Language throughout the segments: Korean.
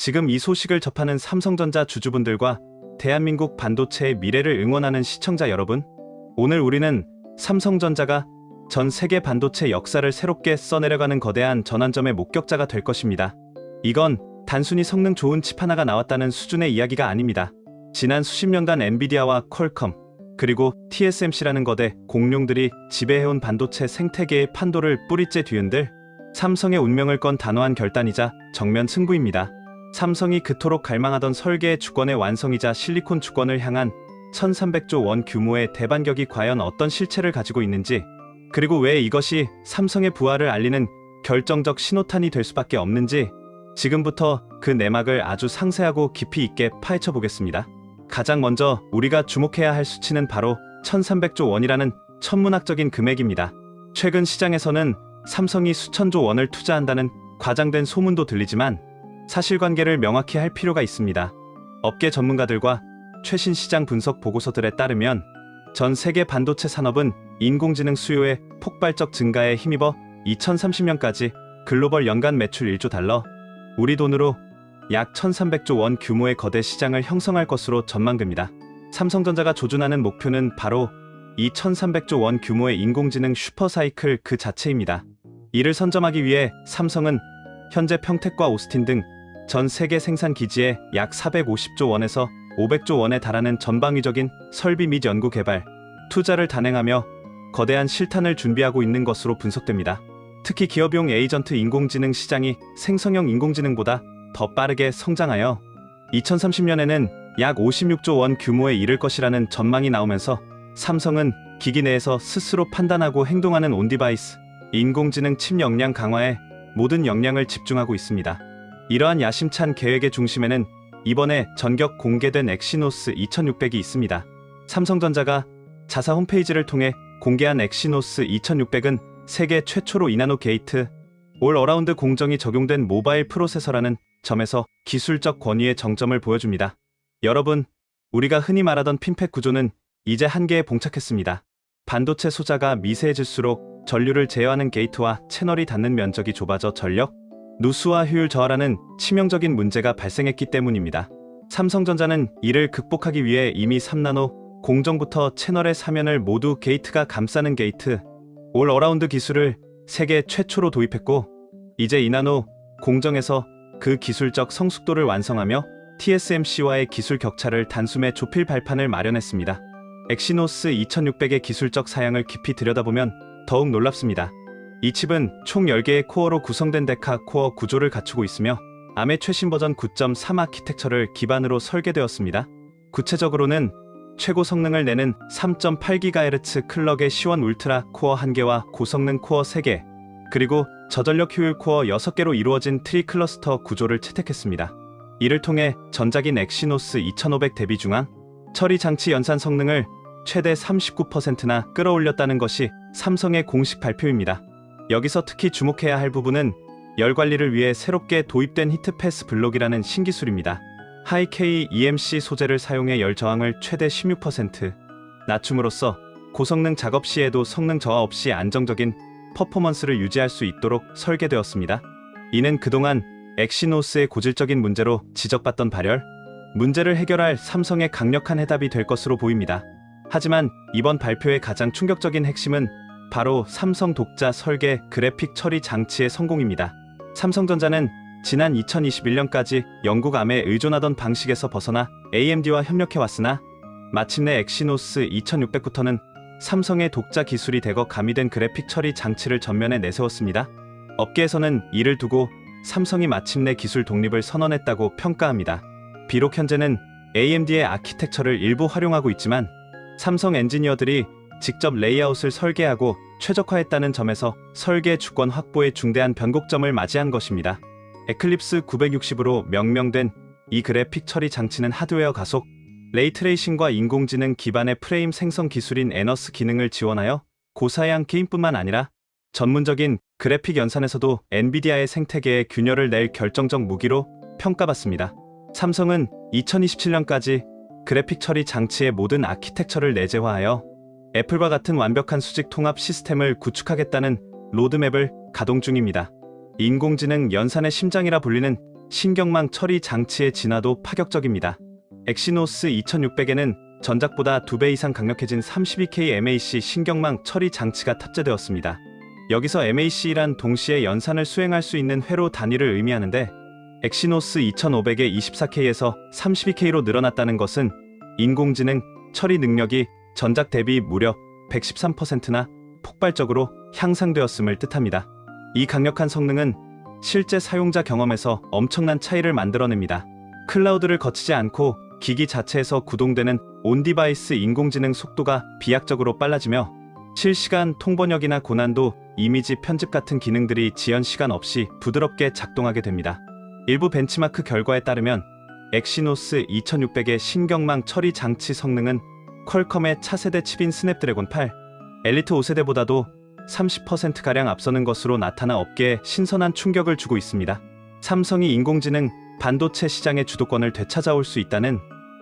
지금 이 소식을 접하는 삼성전자 주주분들과 대한민국 반도체의 미래를 응원하는 시청자 여러분, 오늘 우리는 삼성전자가 전 세계 반도체 역사를 새롭게 써내려가는 거대한 전환점의 목격자가 될 것입니다. 이건 단순히 성능 좋은 칩 하나가 나왔다는 수준의 이야기가 아닙니다. 지난 수십 년간 엔비디아와 퀄컴, 그리고 TSMC라는 거대 공룡들이 지배해온 반도체 생태계의 판도를 뿌리째 뒤흔들 삼성의 운명을 건 단호한 결단이자 정면 승부입니다. 삼성이 그토록 갈망하던 설계의 주권의 완성이자 실리콘 주권을 향한 1300조 원 규모의 대반격이 과연 어떤 실체를 가지고 있는지, 그리고 왜 이것이 삼성의 부활을 알리는 결정적 신호탄이 될 수밖에 없는지 지금부터 그 내막을 아주 상세하고 깊이 있게 파헤쳐 보겠습니다. 가장 먼저 우리가 주목해야 할 수치는 바로 1300조 원이라는 천문학적인 금액입니다. 최근 시장에서는 삼성이 수천조 원을 투자한다는 과장된 소문도 들리지만 사실관계를 명확히 할 필요가 있습니다. 업계 전문가들과 최신 시장 분석 보고서들에 따르면 전 세계 반도체 산업은 인공지능 수요의 폭발적 증가에 힘입어 2030년까지 글로벌 연간 매출 1조 달러, 우리 돈으로 약 1300조 원 규모의 거대 시장을 형성할 것으로 전망됩니다. 삼성전자가 조준하는 목표는 바로 이 1300조 원 규모의 인공지능 슈퍼사이클 그 자체입니다. 이를 선점하기 위해 삼성은 현재 평택과 오스틴 등 전 세계 생산 기지에 약 450조 원에서 500조 원에 달하는 전방위적인 설비 및 연구 개발, 투자를 단행하며 거대한 실탄을 준비하고 있는 것으로 분석됩니다. 특히 기업용 에이전트 인공지능 시장이 생성형 인공지능보다 더 빠르게 성장하여 2030년에는 약 56조 원 규모에 이를 것이라는 전망이 나오면서 삼성은 기기 내에서 스스로 판단하고 행동하는 온디바이스, 인공지능 칩 역량 강화에 모든 역량을 집중하고 있습니다. 이러한 야심찬 계획의 중심에는 이번에 전격 공개된 엑시노스 2600이 있습니다. 삼성전자가 자사 홈페이지를 통해 공개한 엑시노스 2600은 세계 최초로 2나노 게이트, 올 어라운드 공정이 적용된 모바일 프로세서라는 점에서 기술적 권위의 정점을 보여줍니다. 여러분, 우리가 흔히 말하던 핀팩 구조는 이제 한계에 봉착했습니다. 반도체 소자가 미세해질수록 전류를 제어하는 게이트와 채널이 닿는 면적이 좁아져 전력, 누수와 효율 저하라는 치명적인 문제가 발생했기 때문입니다. 삼성전자는 이를 극복하기 위해 이미 3나노 공정부터 채널의 사면을 모두 게이트가 감싸는 게이트, 올 어라운드 기술을 세계 최초로 도입했고, 이제 2나노 공정에서 그 기술적 성숙도를 완성하며 TSMC와의 기술 격차를 단숨에 좁힐 발판을 마련했습니다. 엑시노스 2600의 기술적 사양을 깊이 들여다보면 더욱 놀랍습니다. 이 칩은 총 10개의 코어로 구성된 데카 코어 구조를 갖추고 있으며 ARM의 최신 버전 9.3 아키텍처를 기반으로 설계되었습니다. 구체적으로는 최고 성능을 내는 3.8GHz 클럭의 C1 울트라 코어 1개와 고성능 코어 3개, 그리고 저전력 효율 코어 6개로 이루어진 트리 클러스터 구조를 채택했습니다. 이를 통해 전작인 엑시노스 2500 대비 중앙 처리 장치 연산 성능을 최대 39%나 끌어올렸다는 것이 삼성의 공식 발표입니다. 여기서 특히 주목해야 할 부분은 열 관리를 위해 새롭게 도입된 히트패스 블록이라는 신기술입니다. 하이-K EMC 소재를 사용해 열 저항을 최대 16% 낮춤으로써 고성능 작업 시에도 성능 저하 없이 안정적인 퍼포먼스를 유지할 수 있도록 설계되었습니다. 이는 그동안 엑시노스의 고질적인 문제로 지적받던 발열, 문제를 해결할 삼성의 강력한 해답이 될 것으로 보입니다. 하지만 이번 발표의 가장 충격적인 핵심은 바로 삼성 독자 설계 그래픽 처리 장치의 성공입니다. 삼성전자는 지난 2021년까지 영국 ARM에 의존하던 방식에서 벗어나 AMD와 협력해왔으나 마침내 엑시노스 2600부터는 삼성의 독자 기술이 대거 가미된 그래픽 처리 장치를 전면에 내세웠습니다. 업계에서는 이를 두고 삼성이 마침내 기술 독립을 선언했다고 평가합니다. 비록 현재는 AMD의 아키텍처를 일부 활용하고 있지만 삼성 엔지니어들이 직접 레이아웃을 설계하고 최적화했다는 점에서 설계 주권 확보의 중대한 변곡점을 맞이한 것입니다. 에클립스 960으로 명명된 이 그래픽 처리 장치는 하드웨어 가속, 레이트레이싱과 인공지능 기반의 프레임 생성 기술인 에너스 기능을 지원하여 고사양 게임뿐만 아니라 전문적인 그래픽 연산에서도 엔비디아의 생태계에 균열을 낼 결정적 무기로 평가받습니다. 삼성은 2027년까지 그래픽 처리 장치의 모든 아키텍처를 내재화하여 애플과 같은 완벽한 수직 통합 시스템을 구축하겠다는 로드맵을 가동 중입니다. 인공지능 연산의 심장이라 불리는 신경망 처리 장치의 진화도 파격적입니다. 엑시노스 2600에는 전작보다 2배 이상 강력해진 32K MAC 신경망 처리 장치가 탑재되었습니다. 여기서 MAC란 동시에 연산을 수행할 수 있는 회로 단위를 의미하는데 엑시노스 2500의 24K에서 32K로 늘어났다는 것은 인공지능 처리 능력이 전작 대비 무려 113%나 폭발적으로 향상되었음을 뜻합니다. 이 강력한 성능은 실제 사용자 경험에서 엄청난 차이를 만들어냅니다. 클라우드를 거치지 않고 기기 자체에서 구동되는 온디바이스 인공지능 속도가 비약적으로 빨라지며 실시간 통번역이나 고난도 이미지 편집 같은 기능들이 지연 시간 없이 부드럽게 작동하게 됩니다. 일부 벤치마크 결과에 따르면 엑시노스 2600의 신경망 처리 장치 성능은 퀄컴의 차세대 칩인 스냅드래곤 8 엘리트 5세대보다도 30%가량 앞서는 것으로 나타나 업계에 신선한 충격을 주고 있습니다. 삼성이 인공지능 반도체 시장의 주도권을 되찾아올 수 있다는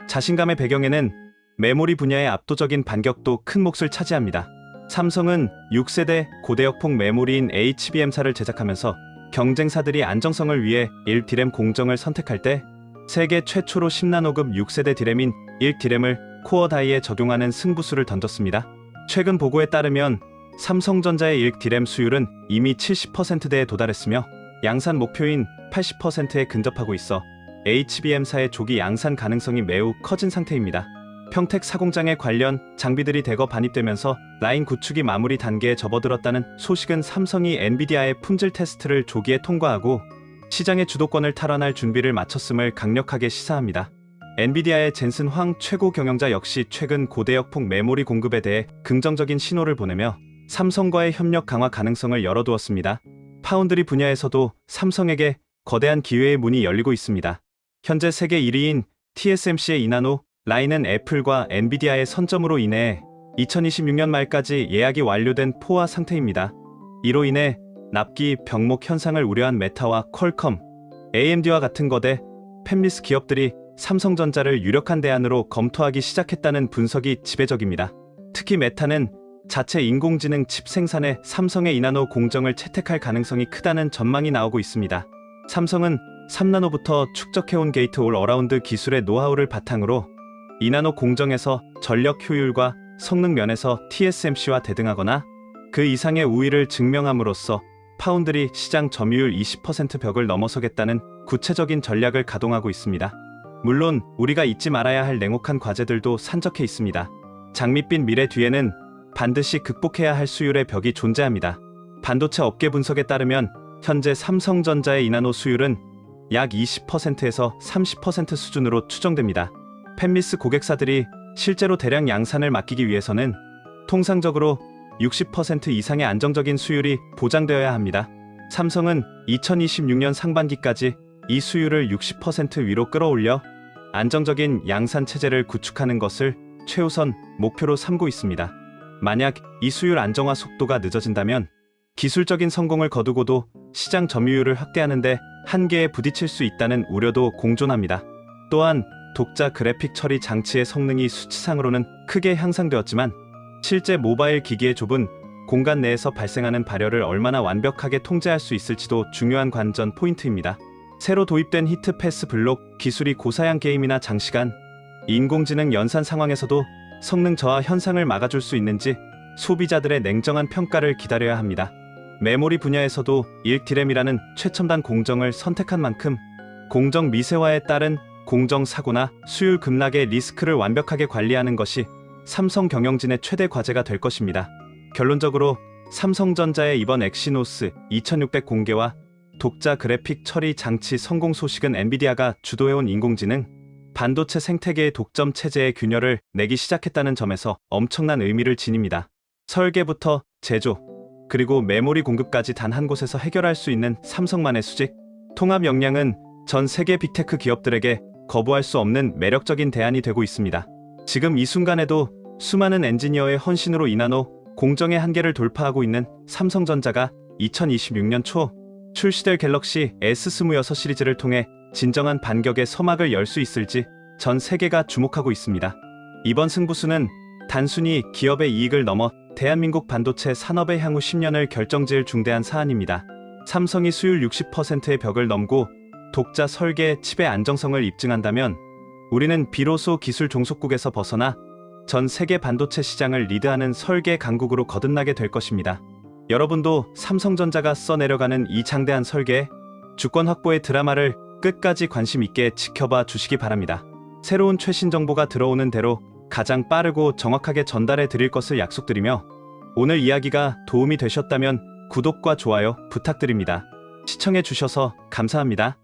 자신감의 배경에는 메모리 분야의 압도적인 반격도 큰 몫을 차지합니다. 삼성은 6세대 고대역폭 메모리인 HBM사를 제작하면서 경쟁사들이 안정성을 위해 1D램 공정을 선택할 때 세계 최초로 10나노급 6세대 D램인 1D램을 코어 다이에 적용하는 승부수를 던졌습니다. 최근 보고에 따르면 삼성전자의 1D램 수율은 이미 70%대에 도달했으며 양산 목표인 80%에 근접하고 있어 HBM사의 조기 양산 가능성이 매우 커진 상태입니다. 평택 사공장에 관련 장비들이 대거 반입되면서 라인 구축이 마무리 단계에 접어들었다는 소식은 삼성이 엔비디아의 품질 테스트를 조기에 통과하고 시장의 주도권을 탈환할 준비를 마쳤음을 강력하게 시사합니다. 엔비디아의 젠슨 황 최고 경영자 역시 최근 고대역폭 메모리 공급에 대해 긍정적인 신호를 보내며 삼성과의 협력 강화 가능성을 열어두었습니다. 파운드리 분야에서도 삼성에게 거대한 기회의 문이 열리고 있습니다. 현재 세계 1위인 TSMC의 2나노 라인은 애플과 엔비디아의 선점으로 인해 2026년 말까지 예약이 완료된 포화 상태입니다. 이로 인해 납기 병목 현상을 우려한 메타와 퀄컴, AMD와 같은 거대 팹리스 기업들이 삼성전자를 유력한 대안으로 검토하기 시작했다는 분석이 지배적입니다. 특히 메타는 자체 인공지능 칩 생산에 삼성의 2나노 공정을 채택할 가능성이 크다는 전망이 나오고 있습니다. 삼성은 3나노부터 축적해온 게이트 올 어라운드 기술의 노하우를 바탕으로 2나노 공정에서 전력 효율과 성능 면에서 TSMC와 대등하거나 그 이상의 우위를 증명함으로써 파운드리 시장 점유율 20% 벽을 넘어서겠다는 구체적인 전략을 가동하고 있습니다. 물론 우리가 잊지 말아야 할 냉혹한 과제들도 산적해 있습니다. 장밋빛 미래 뒤에는 반드시 극복해야 할 수율의 벽이 존재합니다. 반도체 업계 분석에 따르면 현재 삼성전자의 2나노 수율은 약 20%에서 30% 수준으로 추정됩니다. 팹리스 고객사들이 실제로 대량 양산을 맡기기 위해서는 통상적으로 60% 이상의 안정적인 수율이 보장되어야 합니다. 삼성은 2026년 상반기까지 이 수율을 60% 위로 끌어올려 안정적인 양산 체제를 구축하는 것을 최우선 목표로 삼고 있습니다. 만약 이 수율 안정화 속도가 늦어진다면 기술적인 성공을 거두고도 시장 점유율을 확대하는 데 한계에 부딪힐 수 있다는 우려도 공존합니다. 또한 독자 그래픽 처리 장치의 성능이 수치상으로는 크게 향상되었지만 실제 모바일 기기의 좁은 공간 내에서 발생하는 발열을 얼마나 완벽하게 통제할 수 있을지도 중요한 관전 포인트입니다. 새로 도입된 히트 패스 블록 기술이 고사양 게임이나 장시간 인공지능 연산 상황에서도 성능 저하 현상을 막아줄 수 있는지 소비자들의 냉정한 평가를 기다려야 합니다. 메모리 분야에서도 1D램이라는 최첨단 공정을 선택한 만큼 공정 미세화에 따른 공정 사고나 수율 급락의 리스크를 완벽하게 관리하는 것이 삼성 경영진의 최대 과제가 될 것입니다. 결론적으로 삼성전자의 이번 엑시노스 2600 공개와 독자 그래픽 처리 장치 성공 소식은 엔비디아가 주도해온 인공지능 반도체 생태계의 독점 체제의 균열을 내기 시작했다는 점에서 엄청난 의미를 지닙니다. 설계부터 제조, 그리고 메모리 공급까지 단 한 곳에서 해결할 수 있는 삼성만의 수직, 통합 역량은 전 세계 빅테크 기업들에게 거부할 수 없는 매력적인 대안이 되고 있습니다. 지금 이 순간에도 수많은 엔지니어의 헌신으로 2나노 공정의 한계를 돌파하고 있는 삼성전자가 2026년 초 출시될 갤럭시 S26 시리즈를 통해 진정한 반격의 서막을 열 수 있을지 전 세계가 주목하고 있습니다. 이번 승부수는 단순히 기업의 이익을 넘어 대한민국 반도체 산업의 향후 10년을 결정지을 중대한 사안입니다. 삼성이 수율 60%의 벽을 넘고 독자 설계의 칩의 안정성을 입증한다면 우리는 비로소 기술 종속국에서 벗어나 전 세계 반도체 시장을 리드하는 설계 강국으로 거듭나게 될 것입니다. 여러분도 삼성전자가 써내려가는 이 장대한 설계에 주권 확보의 드라마를 끝까지 관심 있게 지켜봐 주시기 바랍니다. 새로운 최신 정보가 들어오는 대로 가장 빠르고 정확하게 전달해 드릴 것을 약속드리며 오늘 이야기가 도움이 되셨다면 구독과 좋아요 부탁드립니다. 시청해 주셔서 감사합니다.